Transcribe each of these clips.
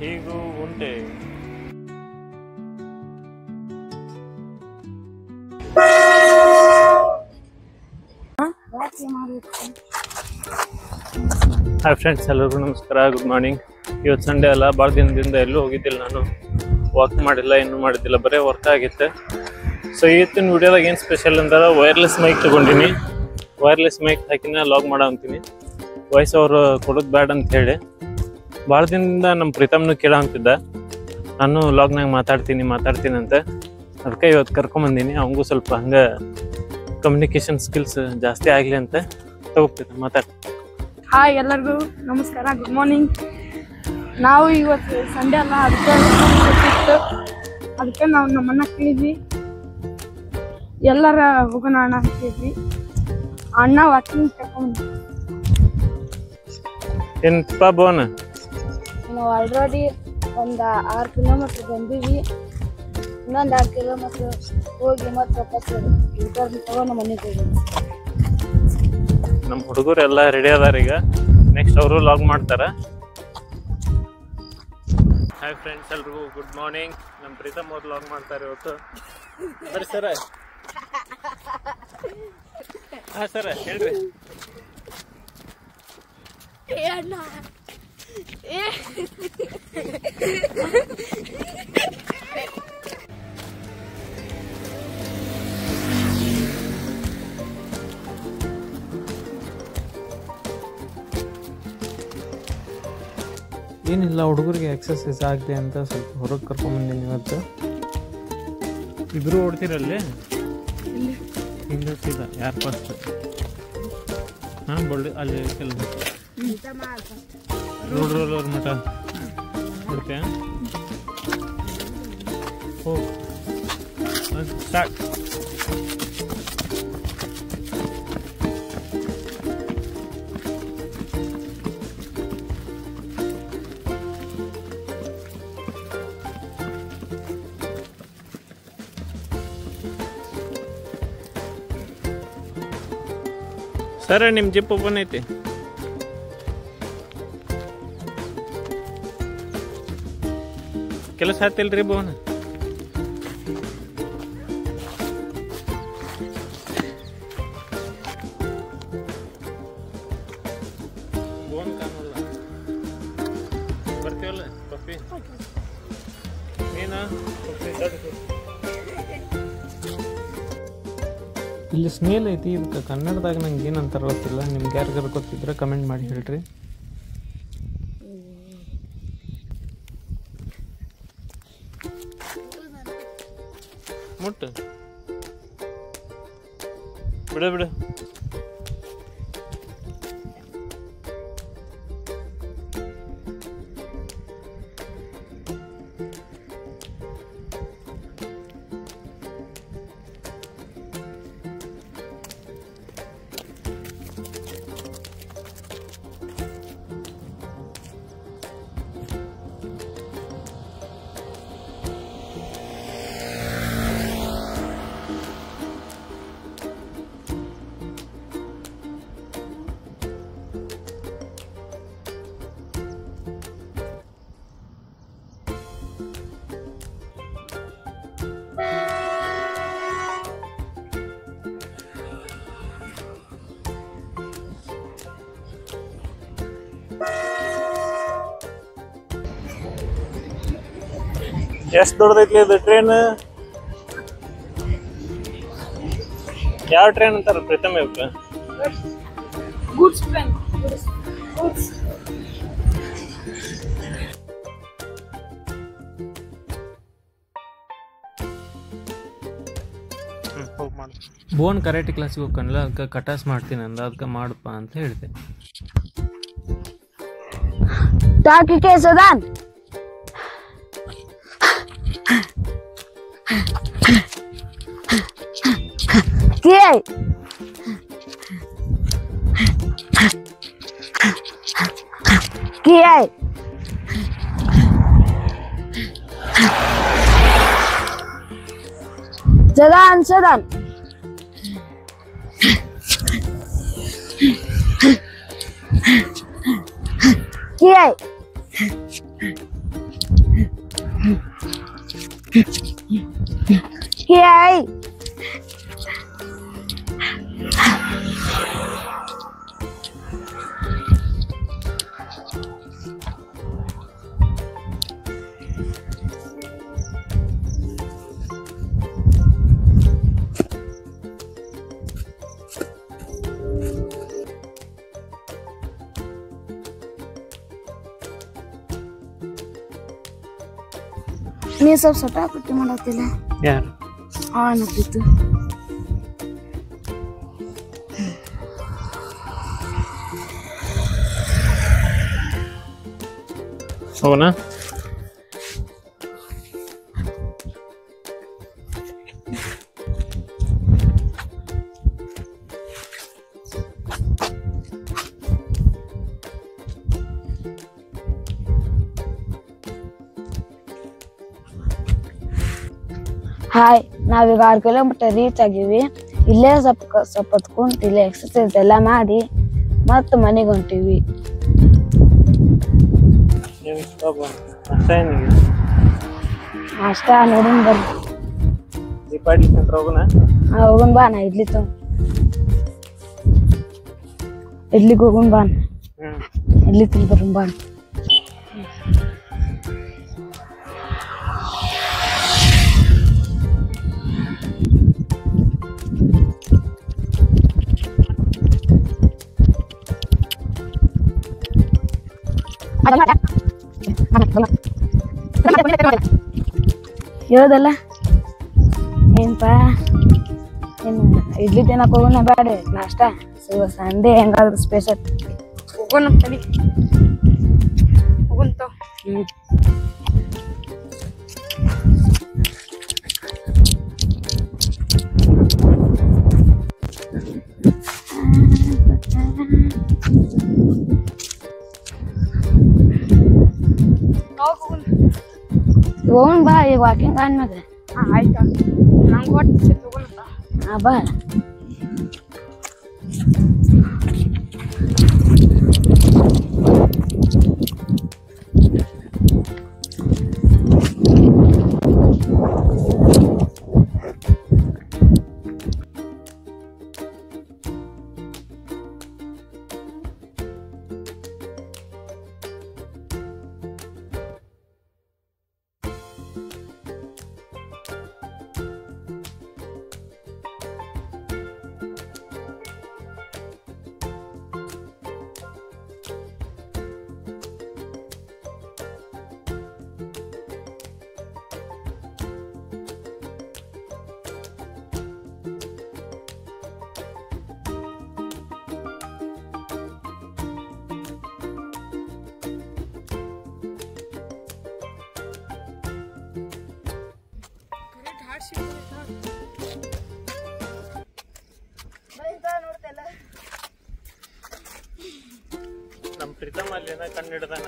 ಹೀಗೂ ಉಂಟೆ. Hi friends, ಎಲ್ಲರಿಗೂ ನಮಸ್ಕಾರ, ಗುಡ್ ಮಾರ್ನಿಂಗ್. ಇವತ್ತು ಸಂಡೇ ಅಲ್ಲ, ಭಾಳ ದಿನದಿಂದ ಎಲ್ಲೂ ಹೋಗಿದ್ದಿಲ್ಲ, ನಾನು ವಾಕ್ ಮಾಡಿಲ್ಲ, ಇನ್ನೂ ಮಾಡಿದ್ದಿಲ್ಲ, ಬರೀ ವರ್ಕ್ ಆಗಿತ್ತೆ. ಸೊ ಇವತ್ತಿನ ವಿಡಿಯೋದಾಗ ಏನು ಸ್ಪೆಷಲ್ ಅಂದ್ರೆ ವೈರ್ಲೆಸ್ ಮೈಕ್ ತೊಗೊಂಡಿನಿ. ವೈರ್ಲೆಸ್ ಮೈಕ್ ಹಾಕಿನ ಲಾಗ್ ಮಾಡೋ ಅಂತೀನಿ. ವಾಯ್ಸ್ ಅವರು ಕೊಡೋದು ಬ್ಯಾಡ್ ಅಂತ ಹೇಳಿ ಭಾಳ ದಿನದಿಂದ ನಮ್ಮ ಪ್ರೀತಮ್ನು ಕೇಳೋ ಅಂತಿದ್ದ, ನಾನು ಲಾಗ್ನಾಗ ಮಾತಾಡ್ತೀನಿ ಅಂತ. ಅದಕ್ಕೆ ಇವತ್ತು ಕರ್ಕೊಂಬಂದೀನಿ. ಅವಂಗೂ ಸ್ವಲ್ಪ ಹಂಗೆ ಕಮ್ಯುನಿಕೇಷನ್ ಸ್ಕಿಲ್ಸ್ ಜಾಸ್ತಿ ಆಗಲಿ ಅಂತ ತಗೋಪ್ರೀತ ಮಾತಾಡಿ. ಹಾಯ್, ಎಲ್ಲರಿಗೂ ನಮಸ್ಕಾರ, ಗುಡ್ ಮಾರ್ನಿಂಗ್. ನಾವು ಇವತ್ತು ಸಂಡೇ ಅಲ್ಲ, ಅದಕ್ಕೆ ನಾವು ನಮ್ಮನ್ನ ಕೇಳಿದ್ವಿ ಎಲ್ಲರ ಹೋಗೋಣ ಅಣ್ಣ ಅಂತ ಕೇಳಿದ್ವಿ. ಅಣ್ಣ ವಾಕಿಂಗ್ ತಗೊಂಡು ಏನಪ್ಪ ಬೋನ್, ನಾವು ಆಲ್ರೆಡಿ ಒಂದು 6 ಕಿಲೋಮೀಟ್ರ್ ಬಂದೀವಿ. ಇನ್ನೊಂದು 6 ಕಿಲೋಮೀಟ್ರ್ ಹೋಗಿ ಮತ್ತೆ ವಾಪಸ್ ರಿಟರ್ನ್ ತಗೊಂಡು ಮನೆಗೆ ಹೋಗೋದು. ನಮ್ಮ ಹುಡುಗರು ಎಲ್ಲ ರೆಡಿ ಅದಾರ. ಈಗ ನೆಕ್ಸ್ಟ್ ಅವರು ಲಾಗ್ ಮಾಡ್ತಾರ. ಹಾಯ್ ಫ್ರೆಂಡ್ಸ್, ಎಲ್ರಿಗೂ ಗುಡ್ ಮಾರ್ನಿಂಗ್. ನಮ್ಮ ಪ್ರೀತಮ್ ಅವ್ರು ಲಾಗ್ ಮಾಡ್ತಾರೆ ಇವತ್ತು. ಬರ್ರಿ ಸರ. ಹಾಂ ಸರ, ಹೇಳ್ರಿ. ಏನಿಲ್ಲ, ಹುಡುಗರಿಗೆ ಎಕ್ಸಸೈಸ್ ಆಗಲಿ ಅಂತ ಸ್ವಲ್ಪ ಹೊರಗೆ ಕರ್ಕೊಂಬಂದೀನಿ ಇವತ್ತು. ಇಬ್ರು ಓಡ್ತಿರಲ್ಲಿ ಹಿಂಗೆ ಸೀದಾ ಯಾರು ಫಸ್ಟ್? ಹಾಂ, ಬಳ್ಳಿ ಅಲ್ಲಿ ಕೆಲಸ ರೋಡ್ ಮಠ ನೋಡ್ತೀಯ? ಹೋಗಿ ಸ್ಟಾರ್ಟ್. ಸರ, ನಿಮ್ಮ ಜಿಪ್ ಓಪನ್ ಐತಿ. ಕೆಲಸ ಆತಿಲ್ರಿ ಬೋನ್? ಬೋನ್ ಕಾಣಲ್ಲ. ಬರ್ತೀವಲ್ಲ ಪಪ್ಪಿ? ನೀನಾ ಪಪ್ಪಿ? ಇಲ್ಲಿ ಸ್ನೇಲ್ ಐತಿ. ಇದಕ್ಕೆ ಕನ್ನಡದಾಗ ನಂಗೆ ಏನಂತಾರ ಗೊತ್ತಿಲ್ಲ. ನಿಮ್ಗೆ ಯಾರಿಗಾರು ಗೊತ್ತಿದ್ರೆ ಕಮೆಂಟ್ ಮಾಡಿ ಹೇಳ್ರಿ. ಮುಟ್ಟು ಬಿಡು. ಎಷ್ಟು ದೊಡ್ಡದೈತ್ಲಿ ಇದು ಟ್ರೈನ್? ಯಾವ ಟ್ರೈನ್ ಅಂತಾರ ಪ್ರೀತಮ್? ಇವಕ್ಕೆ ಗೂಡ್ಸ್ ಟ್ರೈನ್. ಗೂಡ್ಸ್ ಬೋನ್ ಕರಾಟೆ ಕ್ಲಾಸಿಗೆ ಹೋಗ್ಕನ್ಲ, ಅದಕ್ಕೆ ಕಟಾಸ್ ಮಾಡ್ತೀನಿ ಅಂದ. ಅದಕ್ಕೆ ಮಾಡಪ್ಪ ಅಂತ ಹೇಳಿದೆ. ಟಾಕಿಕೆ ಸದಾನ್ Sedan. Kiai. ನೀ ಸ್ವಲ್ಪ ಸೊಟ್ಟ ಪಟ್ಟಿ ಮಾಡತ್ತಿಲ್ಲ ಯಾರು ಅನ್ನತ್ತಿತ್ತು ಹೋಗೋಣ. ಹಾಯ್ ನಾವೀಗ 6 ಕಿಲೋಮೀಟರ್ ರೀಚ್ ಆಗಿವಿ. ಇಲ್ಲೇ ಸ್ವಲ್ಪ ಹೊತ್ಕೊಂತ ಇಲ್ಲೇ ಎಕ್ಸರ್ಸೈಸ್ ಎಲ್ಲ ಮಾಡಿ ಮತ್ತೆ ಮನೆಗೆ ಹೊಂಟಿವಿ. ಅಷ್ಟ ನೋಡೋಣ ಬರ್ರಿ. ದೀಪಾವಳಿ ಸೆಂಟ್ರ್ ಹೋಗೋಣ. ಹೋಗೋಣ ಬಾ. ನಾ ಇಡ್ಲಿ ಇಡ್ಲಿಗೆ ಹೋಗೋಣ ಬಾ. ಇಡ್ಲಿ ತಿನ್ ಬರೋಣ ಬಾ. ಹೇಳೋದಲ್ಲ ಏನಪ್ಪ ಏನು ಇಡ್ಲಿ ತಿನ್ನಕ್ ಹೋಗೋಣ ಬೇಡ ನಾಷ್ಟ ಸಂಡೇ ಹೆಂಗಾದ್ರು ಸ್ಪೆಷಲ್ ಹೋಗೋಣ ತಡಿ ಹೋಗೋಣ. ಹೋಗೋಣ ಬಾ. ಈಗ ವಾಕಿಂಗ್ ಆದ್ಮ್ಯಾಗ ಆಯ್ತಾ ನಂಗೆ ಹೊಟ್ಟೆ ತಗೋಣ ಬಾ. ನಮ್ಮ ಪ್ರೀತಮ್ ಅಲ್ಲಿ ಕಣ್ಣು ಹಿಡ್ದಾನ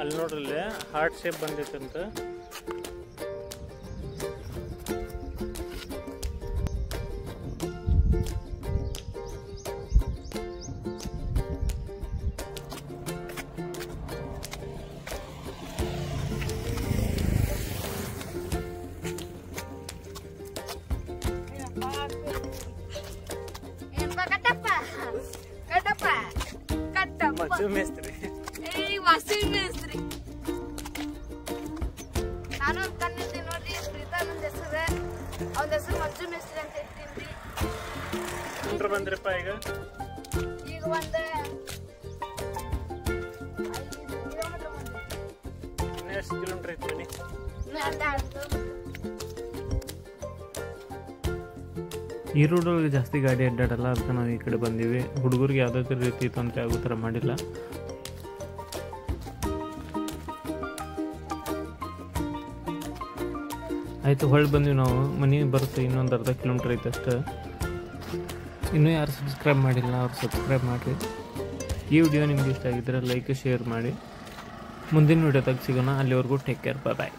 ಅಲ್ಲಿ ನೋಡ್ರಲ್ಲಿ ಹಾರ್ಟ್ ಶೇಪ್ ಬಂದಿತ್ತಂತ. ಮೇಸ್ತ್ರಿ ನಾನು ಕಣ್ಣಿದ್ದೆ ನೋಡ್ರಿ. ಪ್ರೀತಮ್ ನನ್ನ ಹೆಸರು, ಅವನ ಹೆಸರು ಮಂಜು ಮೇಸ್ತ್ರಿ ಅಂತ ಇರ್ತೀನಿ. ಬಂದ್ರಪ್ಪ ಈಗ ಒಂದು 5 ಕಿಲೋಮೀಟರ್ ಎಷ್ಟು ಕಿಲೋಮೀಟರ್ ಐತಿ ಮನೆ? ಈ ರೋಡೊಳಗೆ ಜಾಸ್ತಿ ಗಾಡಿ ಅಡ್ಡಾಡಲ್ಲ, ಅದಕ್ಕೆ ನಾವು ಈ ಕಡೆ ಬಂದೀವಿ. ಹುಡುಗರಿಗೆ ಯಾವುದೇ ರೀತಿ ತೊಂದರೆ ಆಗೋ ಥರ ಮಾಡಿಲ್ಲ. ಆಯಿತು, ಹೊಳ್ಳಿ ಬಂದೀವಿ ನಾವು. ಮನೆಗೆ ಬರುತ್ತೆ ಇನ್ನೊಂದು ಅರ್ಧ ಕಿಲೋಮೀಟ್ರ್ ಐತೆ ಅಷ್ಟೇ. ಇನ್ನೂ ಯಾರು ಸಬ್ಸ್ಕ್ರೈಬ್ ಮಾಡಿಲ್ಲ ಅವ್ರು ಸಬ್ಸ್ಕ್ರೈಬ್ ಮಾಡಿರಿ. ಈ ವಿಡಿಯೋ ನಿಮ್ಗೆ ಇಷ್ಟ ಆಗಿದ್ದರೆ ಲೈಕ್ ಶೇರ್ ಮಾಡಿ. ಮುಂದಿನ ವಿಡಿಯೋದಾಗ ಸಿಗೋಣ. ಅಲ್ಲಿವರೆಗೂ ಟೇಕ್ ಕೇರ್, ಬಾಯ್.